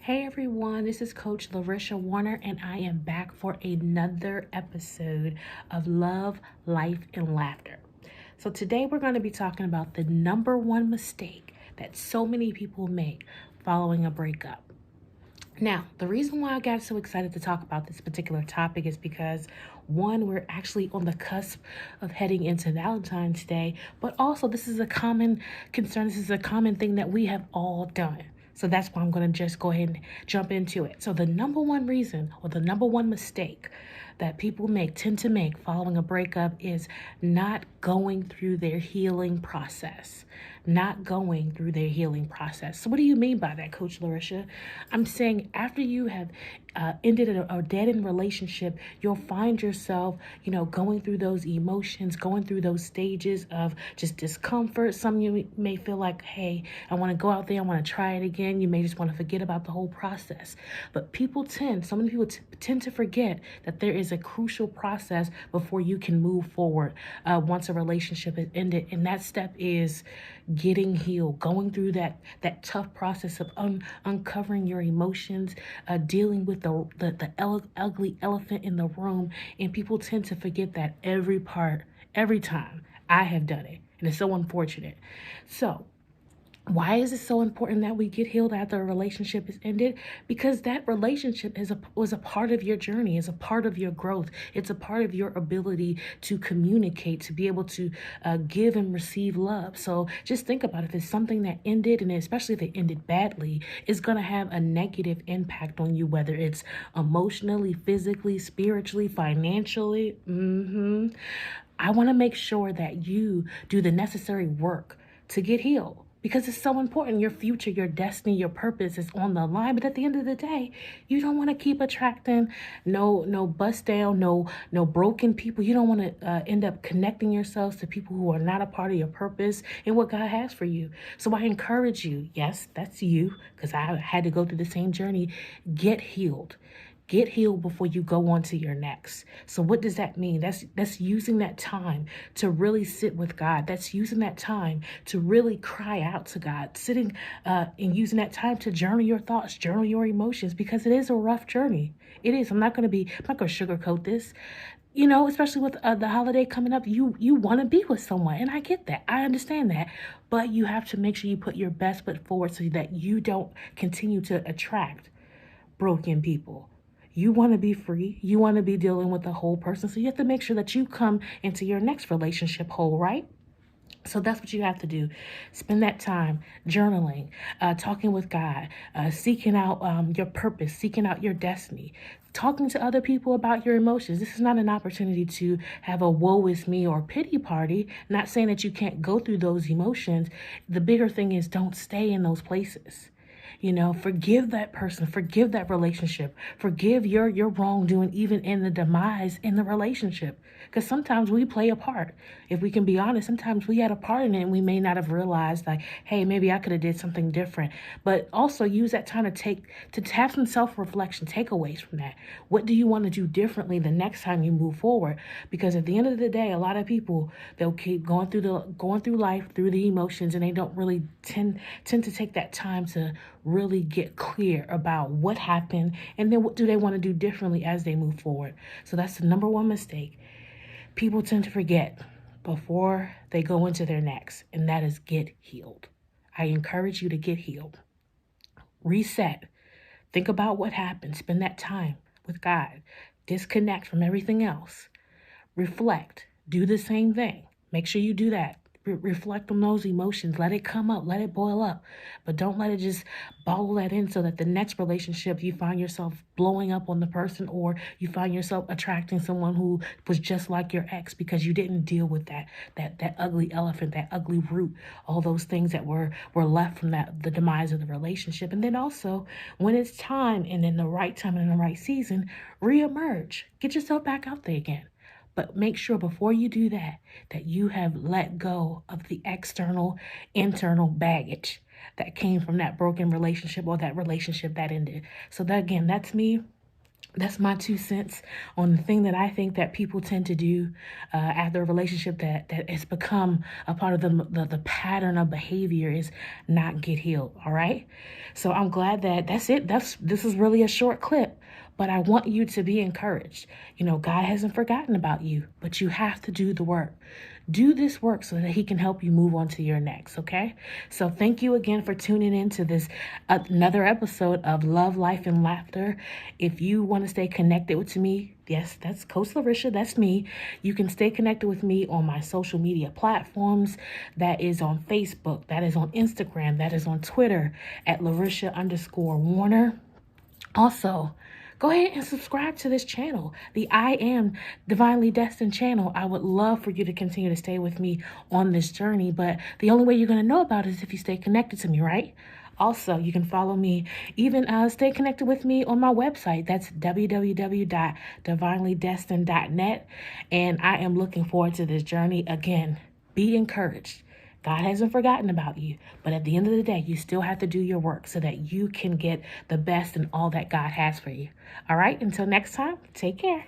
Hey everyone, this is Coach Larisha Warner, and I am back for another episode of Love, Life, and Laughter. So today we're going to be talking about the number one mistake that so many people make following a breakup. Now, the reason why I got so excited to talk about this particular topic is because one, we're actually on the cusp of heading into Valentine's Day, but also this is a common concern. This is a common thing that we have all done. So that's why I'm going to just go ahead and jump into it. So the number one reason or the number one mistake that people tend to make following a breakup is not going through their healing process. Not going through their healing process. So what do you mean by that, Coach Larisha? I'm saying after you have ended a dead-end relationship, you'll find yourself, going through those emotions, going through those stages of just discomfort. Some of you may feel like, hey, I want to go out there, I want to try it again. You may just want to forget about the whole process. But so many people tend to forget that there is a crucial process before you can move forward once a relationship is ended. And that step is getting healed, going through that tough process of uncovering your emotions, dealing with the ugly elephant in the room. And people tend to forget that every time. I have done it, and it's so unfortunate. So why is it so important that we get healed after a relationship is ended? Because that relationship was a part of your journey, is a part of your growth. It's a part of your ability to communicate, to be able to give and receive love. So just think about it. If it's something that ended, and especially if it ended badly, it's going to have a negative impact on you, whether it's emotionally, physically, spiritually, financially. I want to make sure that you do the necessary work to get healed. Because it's so important. Your future, your destiny, your purpose is on the line. But at the end of the day, you don't want to keep attracting no bust down, no broken people. You don't want to end up connecting yourselves to people who are not a part of your purpose and what God has for you. So I encourage you, yes, that's you, because I had to go through the same journey. Get healed. Get healed before you go on to your next. So what does that mean? That's using that time to really sit with God. That's using that time to really cry out to God. Sitting and using that time to journal your thoughts, journal your emotions, because it is a rough journey. It is. I'm not going to sugarcoat this. Especially with the holiday coming up, you want to be with someone. And I get that. I understand that. But you have to make sure you put your best foot forward so that you don't continue to attract broken people. You want to be free. You want to be dealing with the whole person. So you have to make sure that you come into your next relationship whole, right? So that's what you have to do. Spend that time journaling, talking with God, seeking out your purpose, seeking out your destiny, talking to other people about your emotions. This is not an opportunity to have a woe is me or pity party. Not saying that you can't go through those emotions. The bigger thing is don't stay in those places. Forgive that person, forgive that relationship, forgive your wrongdoing, even in the demise in the relationship. Because sometimes we play a part. If we can be honest, sometimes we had a part in it and we may not have realized, like, hey, maybe I could have did something different. But also use that time to have some self-reflection, takeaways from that. What do you want to do differently the next time you move forward? Because at the end of the day, a lot of people, they'll keep going through life, through the emotions, and they don't really tend to take that time to really get clear about what happened and then what do they want to do differently as they move forward. So that's the number one mistake people tend to forget before they go into their next, and that is get healed. I encourage you to get healed. Reset. Think about what happened. Spend that time with God. Disconnect from everything else. Reflect. Do the same thing. Make sure you do that. Reflect on those emotions. Let it come up. Let it boil up. But don't let it just bottle that in so that the next relationship you find yourself blowing up on the person, or you find yourself attracting someone who was just like your ex because you didn't deal with that ugly elephant, that ugly root, all those things that were left from the demise of the relationship. And then also, when it's time and in the right time and in the right season, reemerge. Get yourself back out there again. But make sure before you do that you have let go of the external, internal baggage that came from that broken relationship or that relationship that ended. So that's me. That's my 2 cents on the thing that I think that people tend to do after a relationship that has become a part of the pattern of behavior is not get healed. All right. So I'm glad that that's it. This is really a short clip, but I want you to be encouraged. God hasn't forgotten about you, but you have to do the work. Do this work so that he can help you move on to your next, okay? So thank you again for tuning in to this another episode of Love, Life, and Laughter. If you want to stay connected with me, yes, that's Coach Larisha, that's me. You can stay connected with me on my social media platforms. That is on Facebook, that is on Instagram, that is on Twitter at Larisha_Warner. Also, go ahead and subscribe to this channel, the I Am Divinely Destined channel. I would love for you to continue to stay with me on this journey, but the only way you're going to know about it is if you stay connected to me, right? Also, you can follow me, even stay connected with me on my website. That's www.divinelydestined.net. And I am looking forward to this journey. Again, be encouraged. God hasn't forgotten about you, but at the end of the day, you still have to do your work so that you can get the best in all that God has for you. All right, until next time, take care.